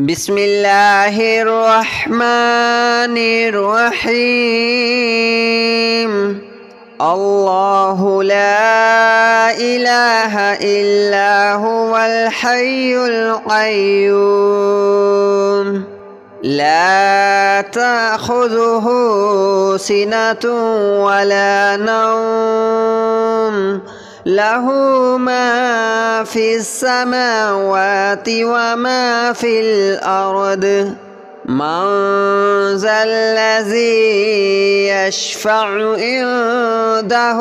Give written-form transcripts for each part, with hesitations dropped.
بسم الله الرحمن الرحيم. الله لا إله إلا هو الحي القيوم لا تأخذه سنة ولا نوم له ما في السماوات وما في الأرض من ذا الذي يشفع عنده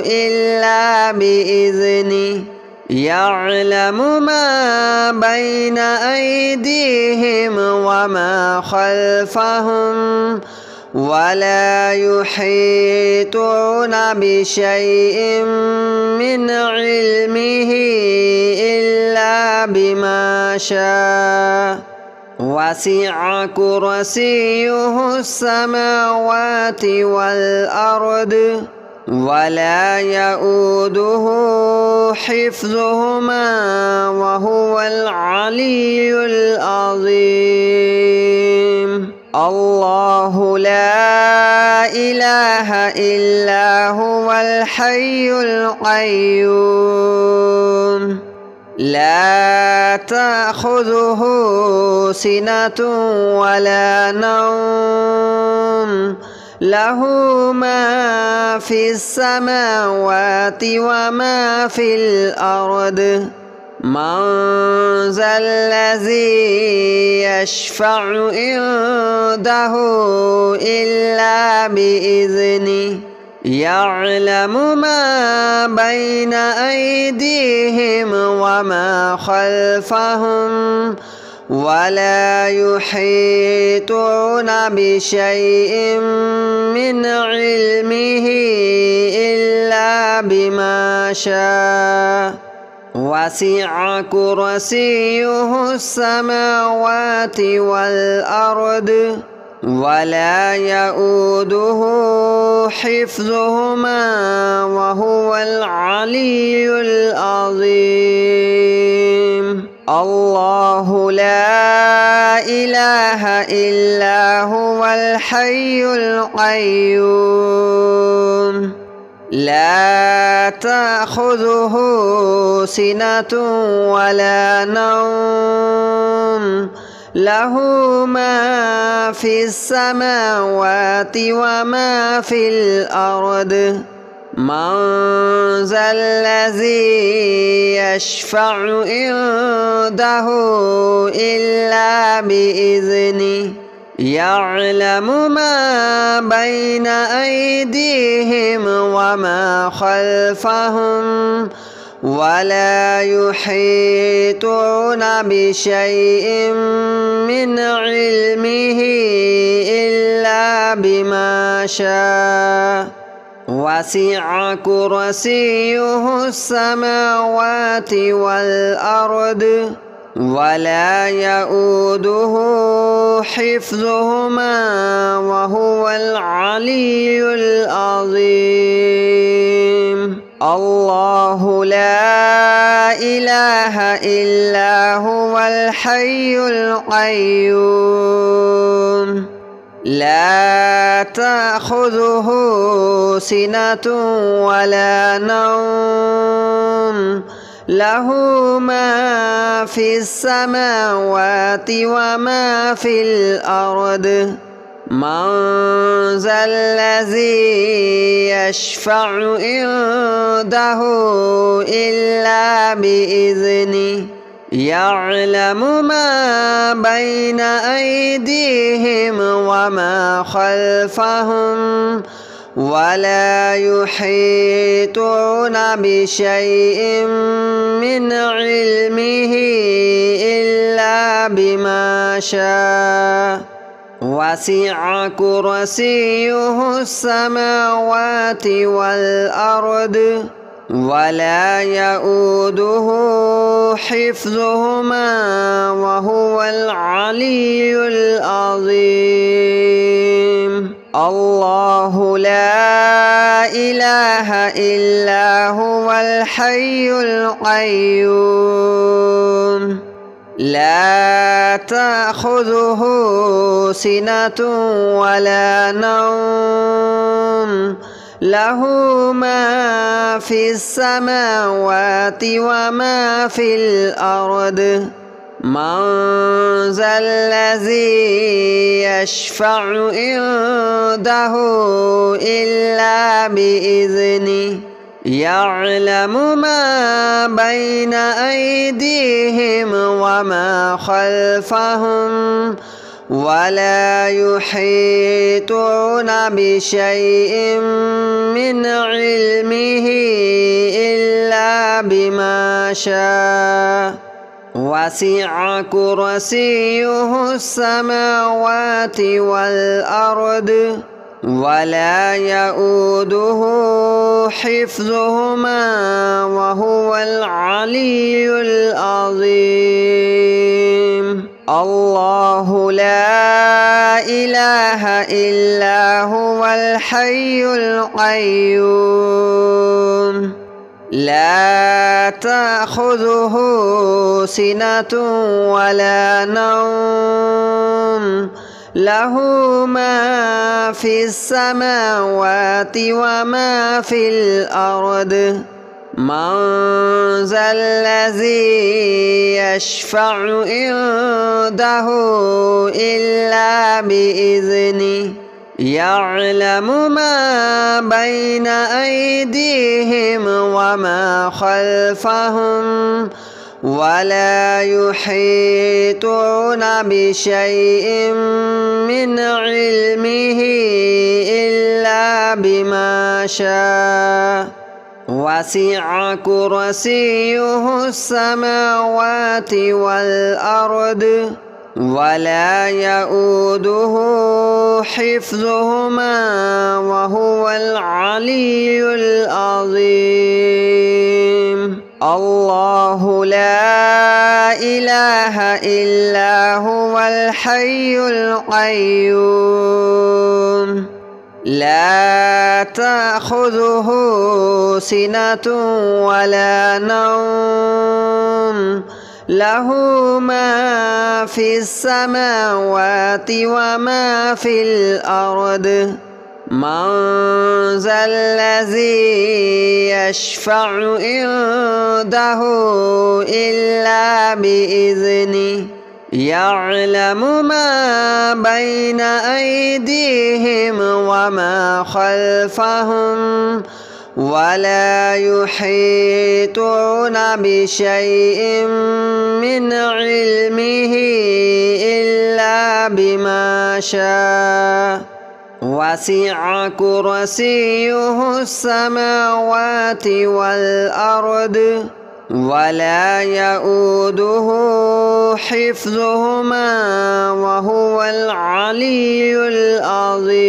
إلا بإذنه يعلم ما بين أيديهم وما خلفهم ولا يحيطون بشيء من علمه إلا بما شاء وسع كرسيه السماوات والأرض ولا يؤوده حفظهما وهو العلي العظيم. الله لا إله إلا هو الحي القيوم لا تأخذه سنة ولا نوم له ما في السماوات وما في الأرض من ذا الذي يشفع عنده إلا بإذنه يعلم ما بين أيديهم وما خلفهم ولا يحيطون بشيء من علمه إلا بما شاء وسع كرسيه السماوات والأرض ولا يؤوده حفظهما وهو العلي العظيم. الله لا إله إلا هو الحي القيوم لا تأخذه سنة ولا نوم له ما في السماوات وما في الأرض من ذا الذي يشفع عنده إلا بإذنه يعلم ما بين أيديهم وما خلفهم ولا يحيطون بشيء من علمه إلا بما شاء وسع كرسيه السماوات والأرض ولا يؤوده حفظهما وهو العلي العظيم. الله لا إله إلا هو الحي القيوم لا تأخذه سنة ولا نوم له ما في السماوات وما في الأرض من ذا الذي يشفع عنده إلا بإذنه يعلم ما بين أيديهم وما خلفهم ولا يحيطون بشيء من علمه إلا بما شاء وسع كرسيه السماوات والأرض ولا يؤوده حفظهما وهو العلي العظيم. الله لا إله إلا هو الحي القيوم لا تأخذه سنة ولا نوم له ما في السماوات وما في الأرض من ذا الذي يشفع عنده إلا بإذنه يعلم ما بين أيديهم وما خلفهم ولا يحيطون بشيء من علمه إلا بما شاء وسع كرسيه السماوات والأرض ولا يؤوده حفظهما وهو العلي العظيم الله لا إله إلا هو الحي القيوم لا تأخذه سنة ولا نوم له ما في السماوات وما في الأرض من ذا الذي يشفع عنده إلا بإذنه يعلم ما بين أيديهم وما خلفهم ولا يحيطون بشيء من علمه إلا بما شاء وسع كرسيه السماوات والأرض ولا يؤوده حفظهما وهو العلي العظيم الله لا إله إلا هو الحي القيوم لا تأخذه سنة ولا نوم له ما في السماوات وما في الأرض من ذا الذي يشفع عنده إلا بإذنه يعلم ما بين أيديهم وما خلفهم ولا يحيطون بشيء من علمه إلا بما شاء وسع كرسيه السماوات والأرض ولا يؤوده حفظهما وهو العلي العظيم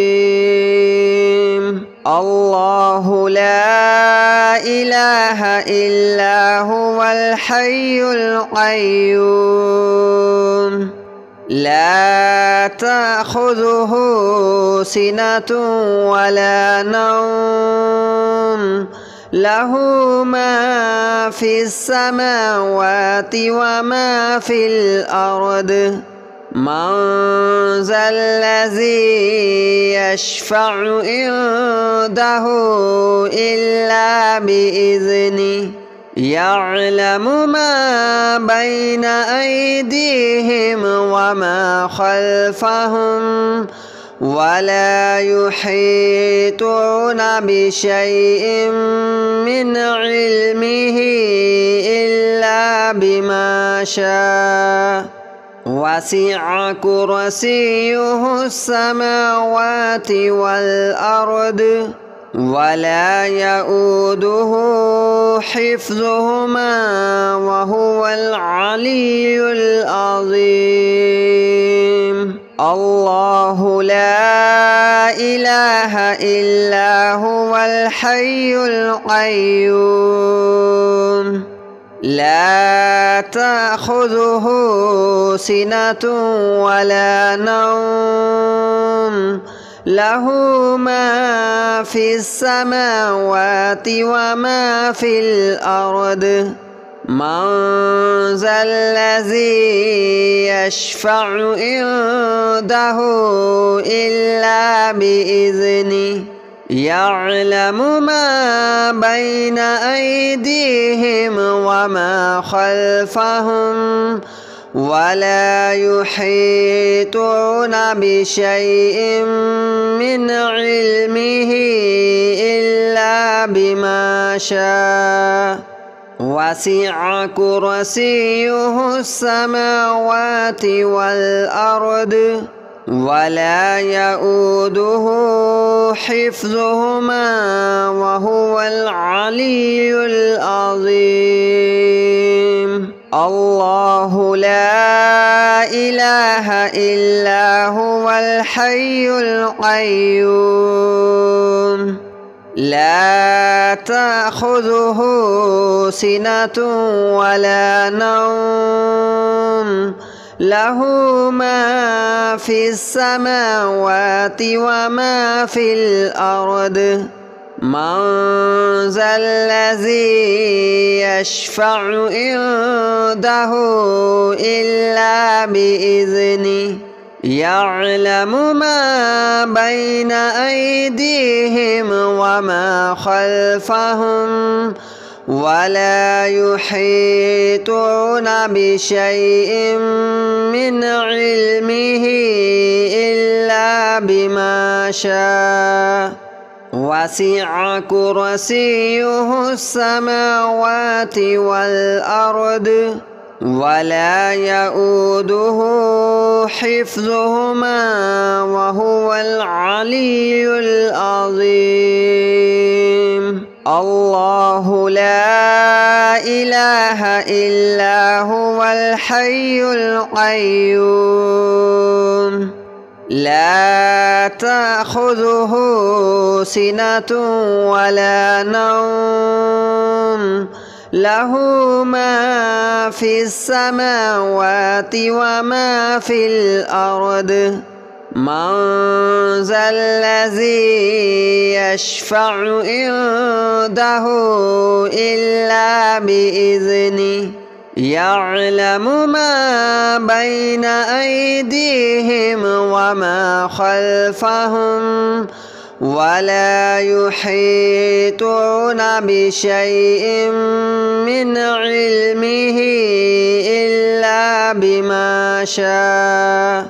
الله لا إله إلا هو الحي القيوم لا تأخذه سنة ولا نوم له ما في السماوات وما في الأرض من ذا الذي يشفع عنده إلا بإذنه يعلم ما بين أيديهم وما خلفهم ولا يحيطون بشيء من علمه إلا بما شاء وسع كرسيه السماوات والأرض ولا يؤوده حفظهما وهو العلي العظيم الله لا إله إلا هو الحي القيوم لا تأخذه سنة ولا نوم له ما في السماوات وما في الأرض من ذا الذي يشفع عنده إلا بإذنه يعلم ما بين أيديهم وما خلفهم ولا يحيطون بشيء من علمه إلا بما شاء وسع كرسيه السماوات والأرض ولا يؤوده حفظهما وهو العلي العظيم الله لا إله إلا هو الحي القيوم لا تأخذه سنة ولا نوم له ما في السماوات وما في الأرض من ذا الذي يشفع عنده إلا بإذنه يعلم ما بين أيديهم وما خلفهم ولا يحيطون بشيء من علمه إلا بما شاء وسع كرسيه السماوات والأرض ولا يؤوده حفظهما وهو العلي العظيم الله لا إله إلا هو الحي القيوم لا تأخذه سنة ولا نوم له ما في السماوات وما في الأرض من ذا الذي يشفع عنده إلا بإذنه يعلم ما بين أيديهم وما خلفهم ولا يحيطون بشيء من علمه إلا بما شاء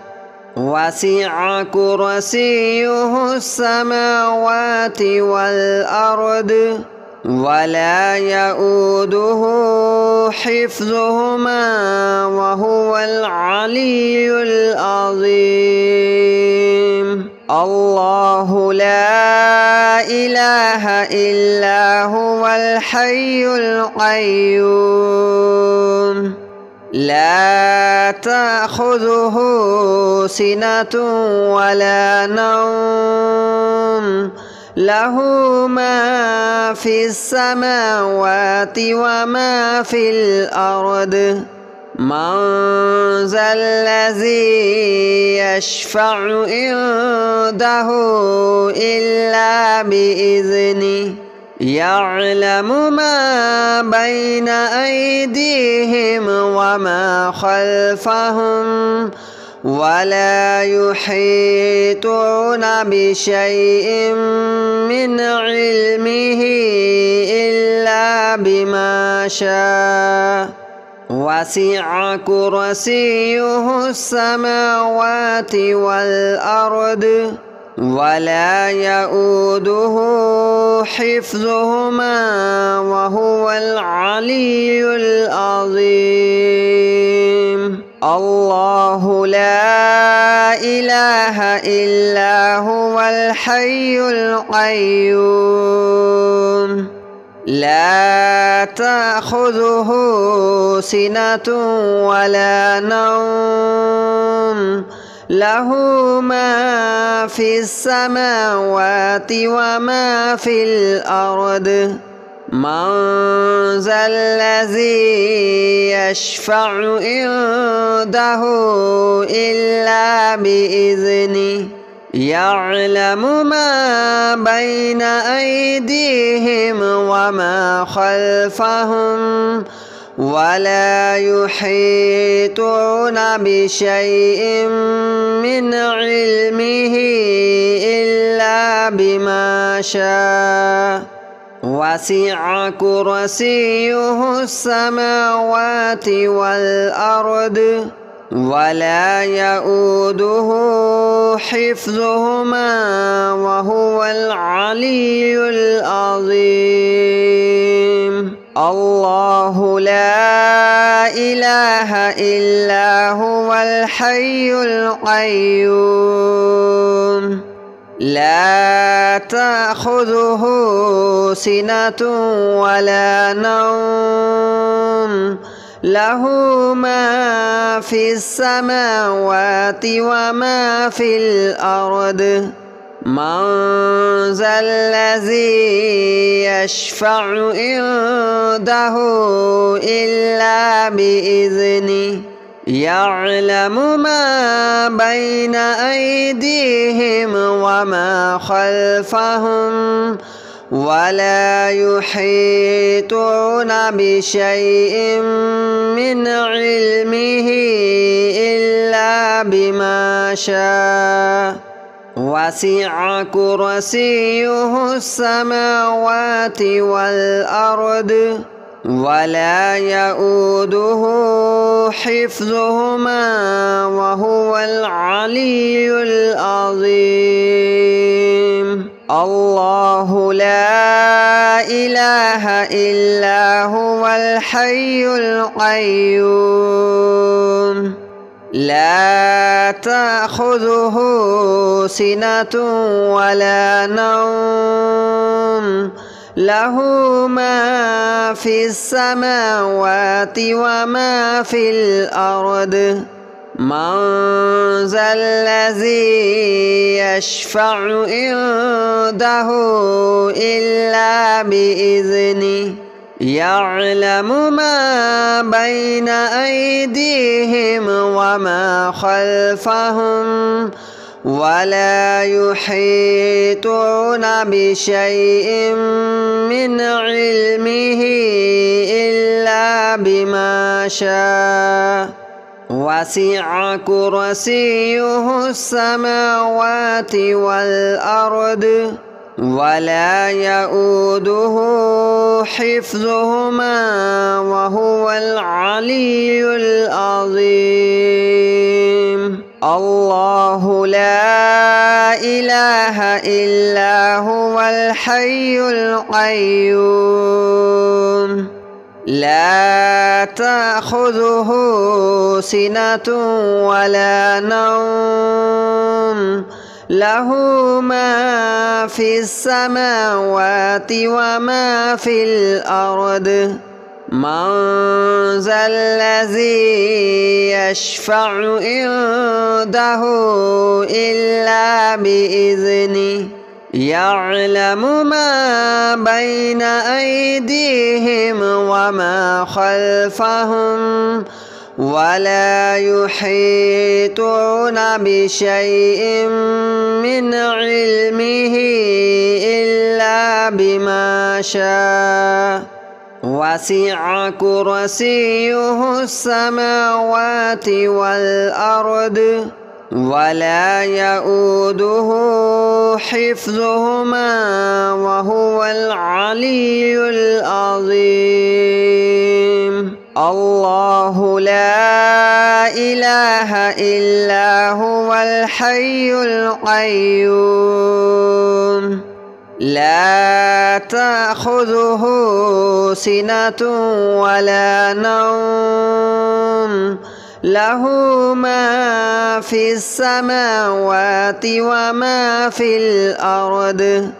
وسع كرسيه السماوات والأرض ولا يؤوده حفظهما وهو العلي العظيم الله لا إله إلا هو الحي القيوم لا تأخذه سنة ولا نوم له ما في السماوات وما في الأرض من ذا الذي يشفع عنده إلا بإذنه يعلم ما بين أيديهم وما خلفهم ولا يحيطون بشيء من علمه إلا بما شاء وسع كرسيه السماوات والأرض ولا يؤوده حفظهما وهو العلي العظيم الله لا إله إلا هو الحي القيوم لا تأخذه سنة ولا نوم له ما في السماوات وما في الأرض من ذا الذي يشفع عنده إلا بإذنه يعلم ما بين أيديهم وما خلفهم ولا يحيطون بشيء من علمه إلا بما شاء وسع كرسيه السماوات والأرض ولا يؤوده حفظهما وهو العلي العظيم الله لا إله إلا هو الحي القيوم لا تأخذه سنة ولا نوم له ما في السماوات وما في الأرض من ذا الذي يشفع عنده إلا بإذنه يعلم ما بين أيديهم وما خلفهم ولا يحيطون بشيء من علمه إلا بما شاء وسع كرسيه السماوات والأرض ولا يؤوده حفظهما وهو العلي العظيم الله لا إله إلا هو الحي القيوم لا تأخذه سنة ولا نوم له ما في السماوات وما في الأرض من ذا الذي يشفع عنده إلا بإذنه يعلم ما بين أيديهم وما خلفهم ولا يحيطون بشيء من علمه إلا بما شاء وسع كرسيه السماوات والأرض ولا يؤوده حفظهما وهو العلي العظيم الله لا إله إلا هو الحي القيوم لا تأخذه سنة ولا نوم له ما في السماوات وما في الأرض من ذا الذي يشفع عنده إلا بإذنه يعلم ما بين أيديهم وما خلفهم ولا يحيطون بشيء من علمه إلا بما شاء وسع كرسيه السماوات والأرض ولا يؤوده حفظهما وهو العلي العظيم الله لا إله إلا هو الحي القيوم لا تأخذه سنة ولا نوم له ما في السماوات وما في الأرض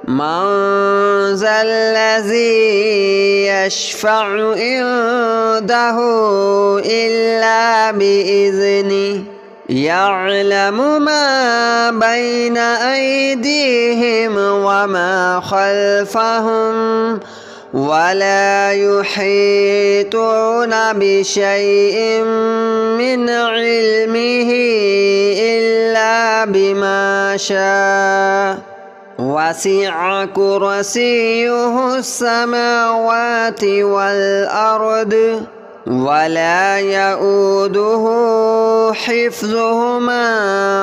من ذا الذي يشفع عنده إلا بإذنه يعلم ما بين أيديهم وما خلفهم ولا يحيطون بشيء من علمه إلا بما شاء وسع كرسيه السماوات والأرض ولا يؤوده حفظهما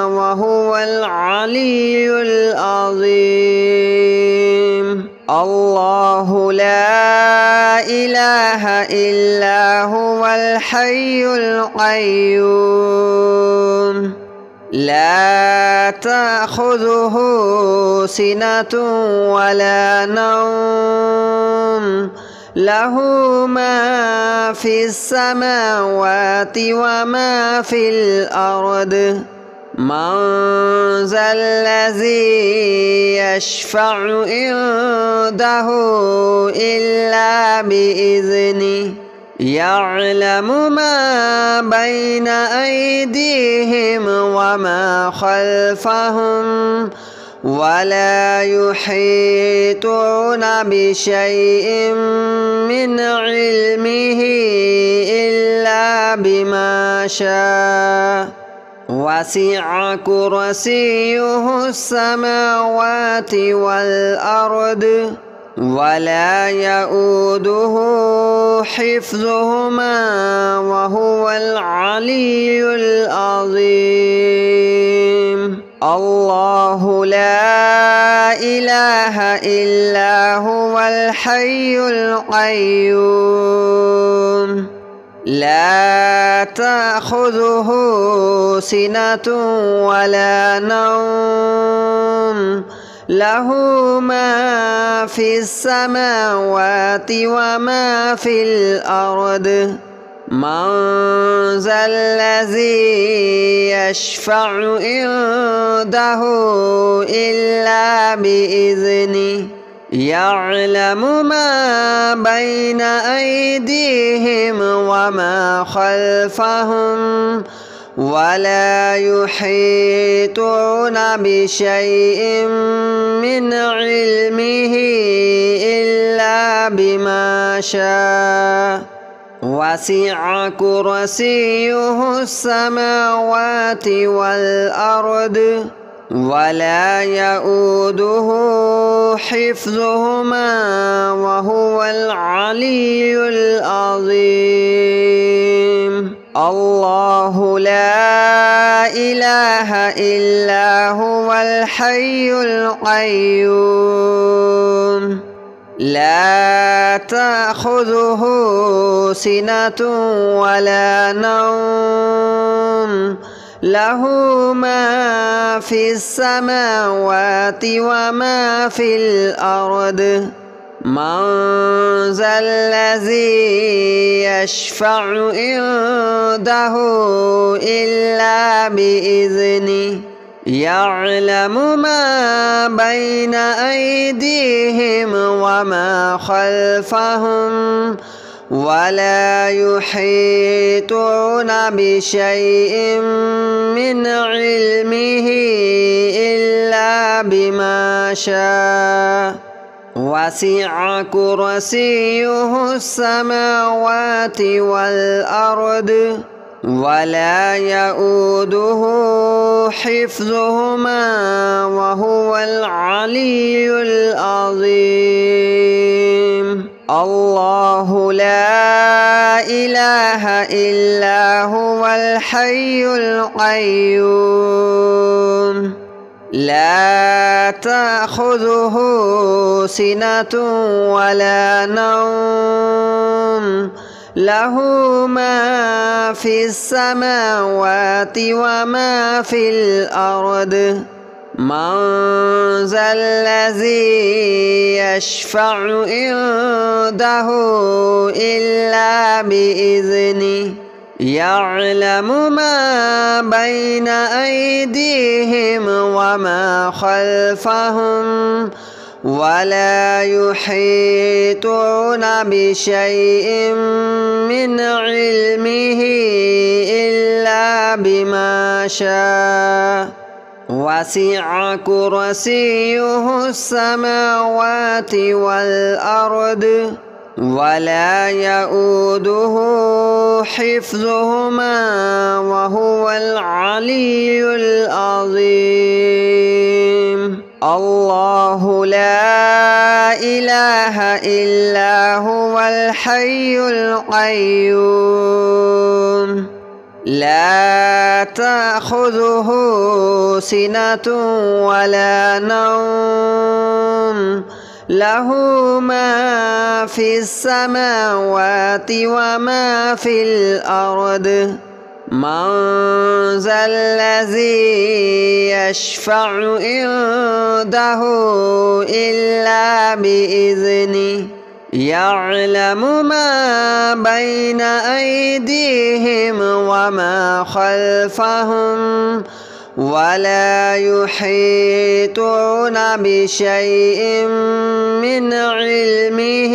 وهو العلي العظيم. الله لا إله إلا هو الحي القيوم لا تأخذه سنة ولا نوم له ما في السماوات وما في الأرض من ذا الذي يشفع عنده إلا بإذنه يعلم ما بين أيديهم وما خلفهم ولا يحيطون بشيء من علمه إلا بما شاء وسع كرسيه السماوات والأرض ولا يؤوده حفظهما وهو العلي العظيم. الله لا إله إلا هو الحي القيوم لا تأخذه سنة ولا نوم له ما في السماوات وما في الأرض من ذا الذي يشفع عنده إلا بإذنه يعلم ما بين أيديهم وما خلفهم ولا يحيطون بشيء من علمه إلا بما شاء وسع كرسيه السماوات والأرض ولا يؤوده حفظهما وهو العلي العظيم. الله لا إله إلا هو الحي القيوم لا تأخذه سنة ولا نوم له ما في السماوات وما في الأرض من ذا الذي يشفع عنده إلا بإذنه يعلم ما بين أيديهم وما خلفهم ولا يحيطون بشيء من علمه إلا بما شاء وسع كرسيه السماوات والأرض ولا يؤوده حفظهما وهو العلي العظيم. الله لا إله إلا هو الحي القيوم لا تأخذه سنة ولا نوم له ما في السماوات وما في الأرض من ذا الذي يشفع عنده إلا بإذنه يعلم ما بين أيديهم وما خلفهم ولا يحيطون بشيء من علمه إلا بما شاء وسع كرسيه السماوات والأرض ولا يؤوده حفظهما وهو العلي العظيم. الله لا إله إلا هو الحي القيوم لا تأخذه سنة ولا نوم له ما في السماوات وما في الأرض من ذا الذي يشفع عنده إلا بإذنه يعلم ما بين أيديهم وما خلفهم ولا يحيطون بشيء من علمه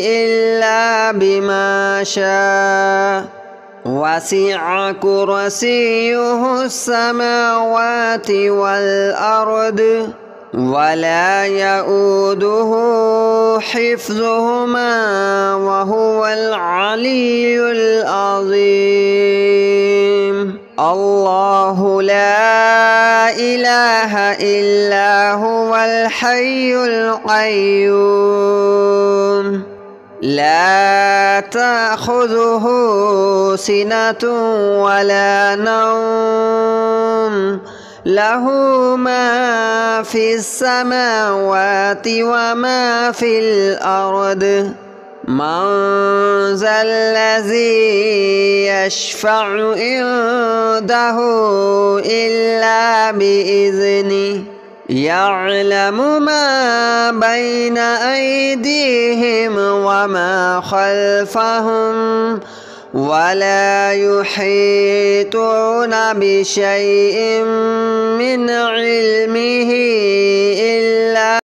إلا بما شاء وسع كرسيه السماوات والأرض ولا يؤوده حفظهما وهو العلي العظيم الله لا إله إلا هو الحي القيوم لا تأخذه سنة ولا نوم له ما في السماوات وما في الأرض من ذا الذي يشفع عنده إلا بإذنه يعلم ما بين أيديهم وما خلفهم ولا يحيطون بشيء من علمه إلا